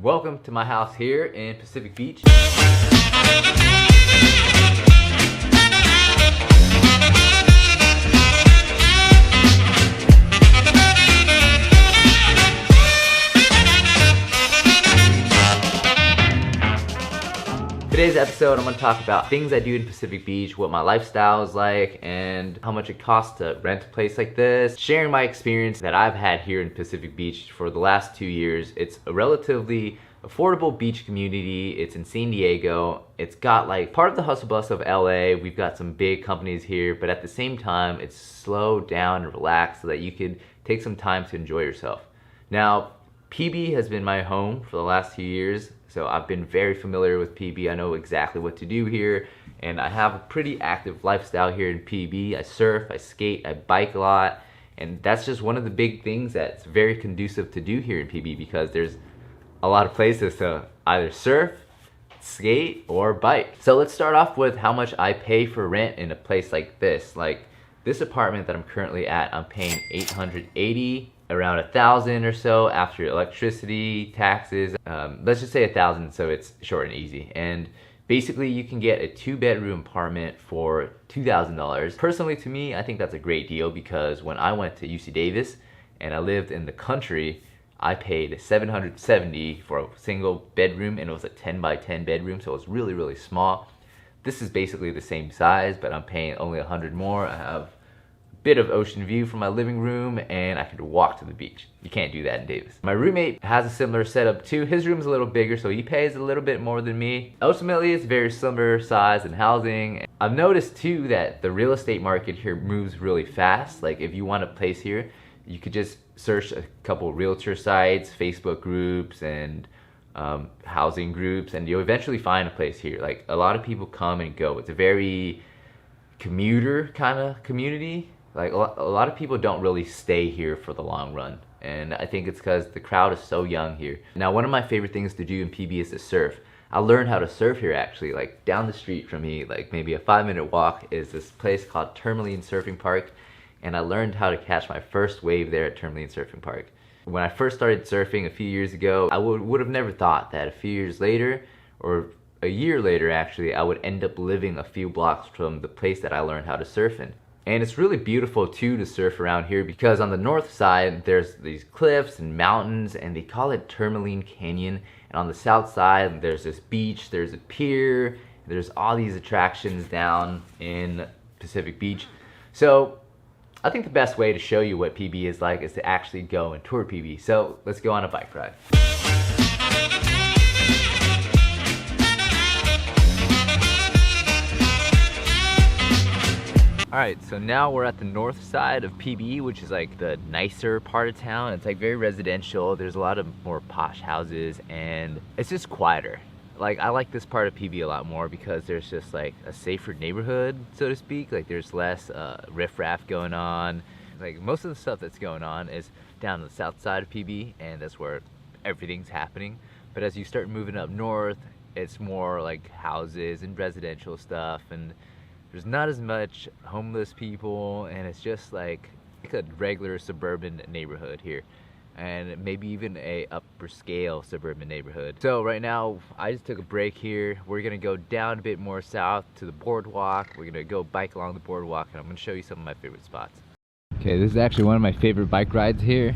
Welcome to my house here in Pacific Beach. Today's episode, I'm going to talk about things I do in Pacific Beach, what my lifestyle is like, and how much it costs to rent a place like this. Sharing my experience that I've had here in Pacific Beach for the last 2 years. It's a relatively affordable beach community. It's in San Diego. It's got like part of the hustle bustle of LA. We've got some big companies here, but at the same time, it's slowed down and relaxed so that you could take some time to enjoy yourself. Now, PB has been my home for the last few years. So I've been very familiar with PB. I know exactly what to do here, and I have a pretty active lifestyle here in PB. I surf, I skate, I bike a lot, and that's just one of the big things that's very conducive to do here in PB because there's a lot of places to either surf, skate, or bike. So let's start off with how much I pay for rent in a place like this. Like this apartment that I'm currently at, I'm paying $880. Around $1,000 or so after electricity, taxes. Let's just say $1,000 so it's short and easy. And basically you can get a 2-bedroom apartment for $2,000. Personally, to me, I think that's a great deal because when I went to UC Davis and I lived in the country, I paid $770 for a single bedroom, and it was a 10 by 10 bedroom, so it was really, really small. This is basically the same size, but I'm paying only $100 more. I have bit of ocean view from my living room, and I could walk to the beach. You can't do that in Davis. My roommate has a similar setup too. His room's a little bigger, so he pays a little bit more than me. Ultimately, it's very similar size and housing. I've noticed too that the real estate market here moves really fast. Like if you want a place here, you could just search a couple realtor sites, Facebook groups, and housing groups, and you'll eventually find a place here. Like a lot of people come and go. It's a very commuter kind of community. Like a lot of people don't really stay here for the long run, and I think it's because the crowd is so young here. Now, one of my favorite things to do in PB is to surf. I learned how to surf here actually. Like down the street from me, like maybe a 5-minute walk, is this place called Tourmaline Surfing Park, and I learned how to catch my first wave there at Tourmaline Surfing Park. When I first started surfing a few years ago, I would have never thought that a few years later, or a year later actually, I would end up living a few blocks from the place that I learned how to surf in. And it's really beautiful too to surf around here because on the north side there's these cliffs and mountains, and they call it Tourmaline Canyon. And on the south side there's this beach, there's a pier, there's all these attractions down in Pacific Beach. So I think the best way to show you what PB is like is to actually go and tour PB. So let's go on a bike ride. Alright, so now we're at the north side of PB, which is like the nicer part of town. It's like very residential. There's a lot of more posh houses, and it's just quieter. Like I like this part of PB a lot more because there's just like a safer neighborhood, so to speak. Like there's less riffraff going on. Like most of the stuff that's going on is down the south side of PB, and that's where everything's happening. But as you start moving up north, it's more like houses and residential stuff, and there's not as much homeless people, and it's just like a regular suburban neighborhood here, and maybe even a upper scale suburban neighborhood. So right now I just took a break here. We're gonna go down a bit more south to the boardwalk. We're gonna go bike along the boardwalk, and I'm gonna show you some of my favorite spots. Okay, this is actually one of my favorite bike rides here.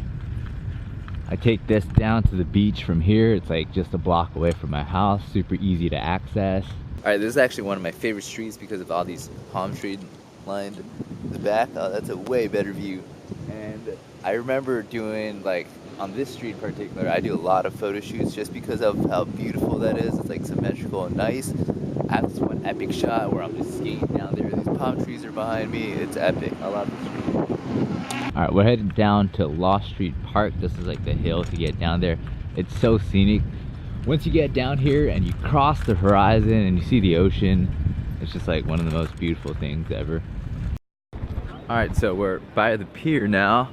I take this down to the beach from here. It's like just a block away from my house, super easy to access. Alright, this is actually one of my favorite streets because of all these palm trees lined in the back. Oh, that's a way better view. And I remember doing, like, on this street in particular, I do a lot of photo shoots just because of how beautiful that is. It's like symmetrical and nice. I have this one epic shot where I'm just skating down there. These palm trees are behind me. It's epic. I love this street. Alright, we're headed down to Lost Street Park. This is like the hill to get down there. It's so scenic. Once you get down here and you cross the horizon and you see the ocean, it's just like one of the most beautiful things ever. Alright, so we're by the pier now.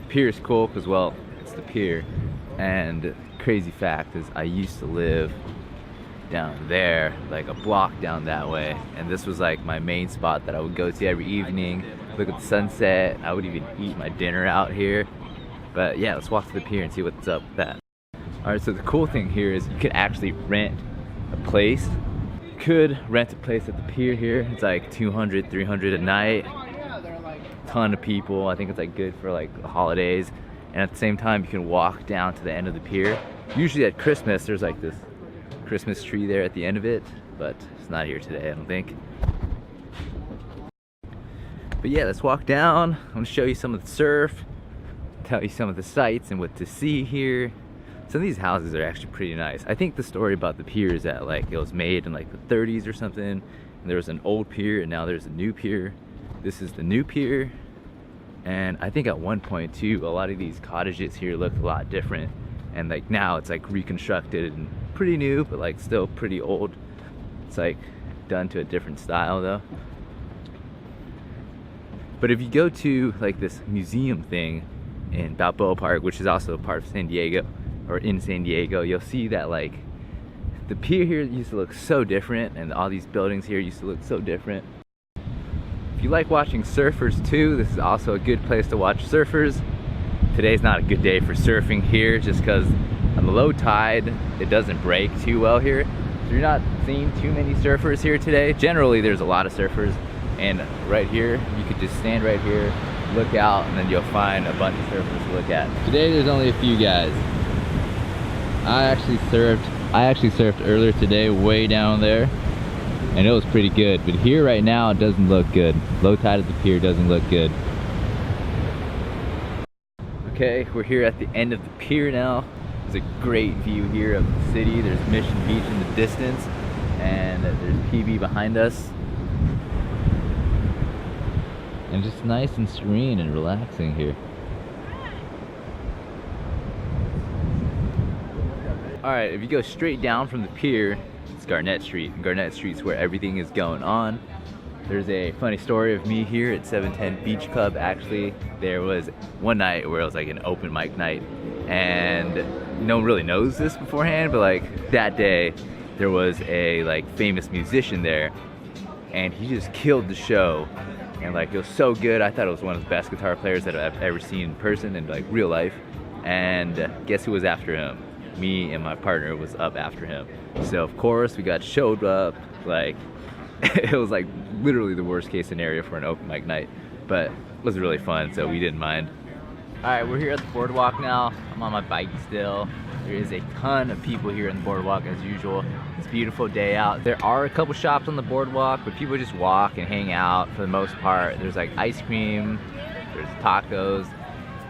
The pier is cool because, well, it's the pier. And crazy fact is I used to live down there, like a block down that way. And this was like my main spot that I would go to every evening, look at the sunset. I would even eat my dinner out here. But yeah, let's walk to the pier and see what's up with that. All Alright, so the cool thing here is you can actually rent a place. You could rent a place at the pier here. It's like $200, $300 a night. Ton of people. I think it's like good for like holidays. And at the same time, you can walk down to the end of the pier. Usually at Christmas, there's like this Christmas tree there at the end of it, but it's not here today, I don't think. But yeah, let's walk down. I'm gonna show you some of the surf, tell you some of the sights and what to see here. Some of these houses are actually pretty nice. I think the story about the pier is that like it was made in like the 30s or something, and there was an old pier and now there's a new pier. This is the new pier, and I think at one point too, a lot of these cottages here looked a lot different, and like now it's like reconstructed and pretty new, but like still pretty old. It's like done to a different style though. But if you go to like this museum thing in Balboa Park, which is also a part of San Diego, or in San Diego, you'll see that like the pier here used to look so different, and all these buildings here used to look so different. If you like watching surfers too, this is also a good place to watch surfers. Today's not a good day for surfing here just because on the low tide it doesn't break too well here, so you're not seeing too many surfers here today. Generally there's a lot of surfers, and right here you could just stand right here, look out, and then you'll find a bunch of surfers to look at. Today there's only a few guys. I actually surfed earlier today way down there, and it was pretty good, but here right now it doesn't look good. Low tide at the pier doesn't look good. Okay, we're here at the end of the pier now. There's a great view here of the city. There's Mission Beach in the distance, and there's PB behind us. And just nice and serene and relaxing here. Alright, if you go straight down from the pier, it's Garnett Street. And Garnett Street's where everything is going on. There's a funny story of me here at 710 Beach Club. Actually, there was one night where it was like an open mic night, and no one really knows this beforehand, but like that day there was a like famous musician there, and he just killed the show. And like it was so good. I thought it was one of the best guitar players that I've ever seen in person in like real life. And guess who was after him? Me and my partner was up after him. So of course we got showed up. Like it was like literally the worst case scenario for an open mic night, but it was really fun, so we didn't mind. Alright, we're here at the Boardwalk now. I'm on my bike still. There is a ton of people here in the Boardwalk as usual. It's a beautiful day out. There are a couple shops on the Boardwalk, but people just walk and hang out for the most part. There's like ice cream, there's tacos,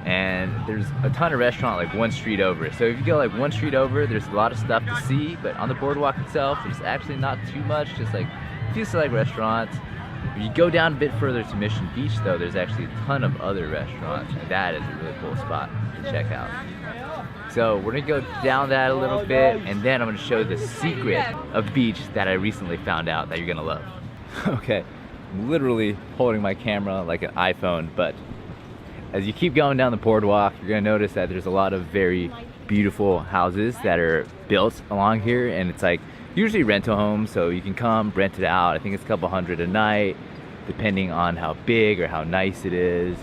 and there's a ton of restaurants like one street over. So if you go like one street over, there's a lot of stuff to see, but on the Boardwalk itself, there's actually not too much, just like a few select restaurants. If you go down a bit further to Mission Beach though, there's actually a ton of other restaurants, and that is a really cool spot to check out. So we're gonna go down that a little bit, and then I'm gonna show the secret of beach that I recently found out that you're gonna love. Okay, I'm literally holding my camera like an iPhone, but as you keep going down the Boardwalk, you're gonna notice that there's a lot of very beautiful houses that are built along here, and it's like usually rental homes, so you can come rent it out. I think it's a couple $100 a night, depending on how big or how nice it is.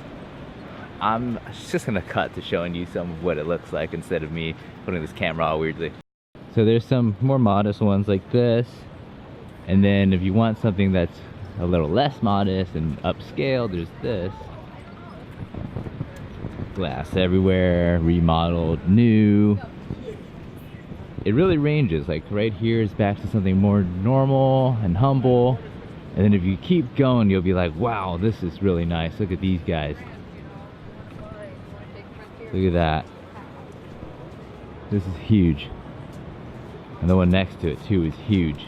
I'm just gonna cut to showing you some of what it looks like instead of me putting this camera all weirdly. So there's some more modest ones like this, and then if you want something that's a little less modest and upscale, there's this. Glass everywhere, remodeled, new. It really ranges. Like right here is back to something more normal and humble, and then if you keep going, you'll be like, wow, this is really nice. Look at these guys. Look at that. This is huge. And the one next to it too is huge.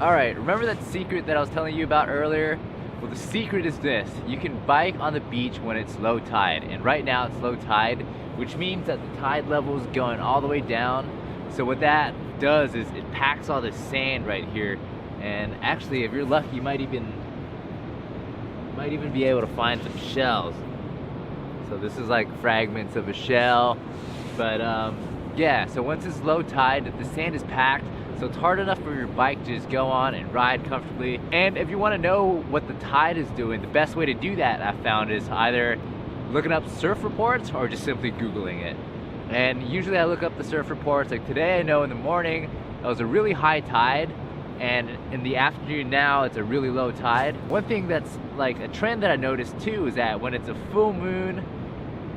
Alright, remember that secret that I was telling you about earlier? Well, the secret is this. You can bike on the beach when it's low tide. And right now it's low tide, which means that the tide level is going all the way down. So what that does is it packs all this sand right here. And actually, if you're lucky, you might even be able to find some shells. So this is like fragments of a shell. But yeah, so once it's low tide, the sand is packed, so it's hard enough for your bike to just go on and ride comfortably. And if you want to know what the tide is doing, the best way to do that, I found, is either looking up surf reports or just simply Googling it. And usually I look up the surf reports. Like today, I know in the morning it was a really high tide, and in the afternoon now it's a really low tide. One thing that's like a trend that I noticed too is that when it's a full moon,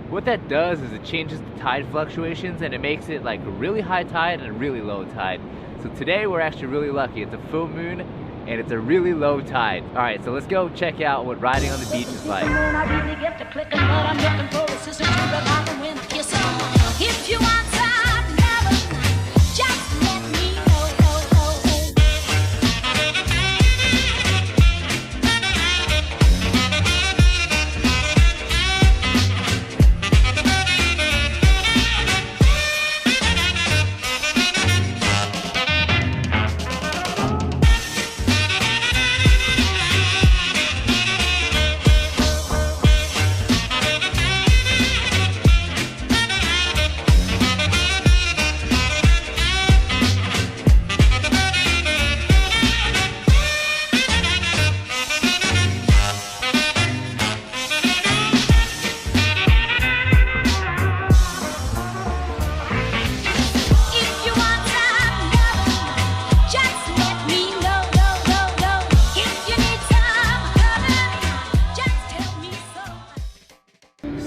what that does is it changes the tide fluctuations and it makes it like a really high tide and a really low tide. So today we're actually really lucky. It's a full moon and it's a really low tide. All right, so let's go check out what riding on the beach is like. If you want some, just let me know.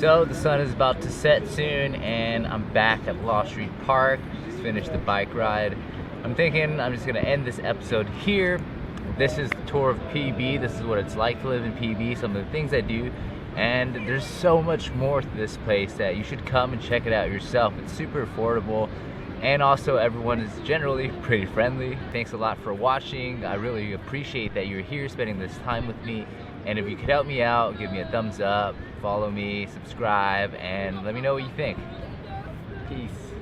So the sun is about to set soon and I'm back at Law Street Park. Just finished the bike ride. I'm thinking I'm just gonna end this episode here. This is the tour of PB. This is what it's like to live in PB, some of the things I do. And there's so much more to this place that you should come and check it out yourself. It's super affordable. And also everyone is generally pretty friendly. Thanks a lot for watching. I really appreciate that you're here spending this time with me. And if you could help me out, give me a thumbs up, follow me, subscribe, and let me know what you think. Peace.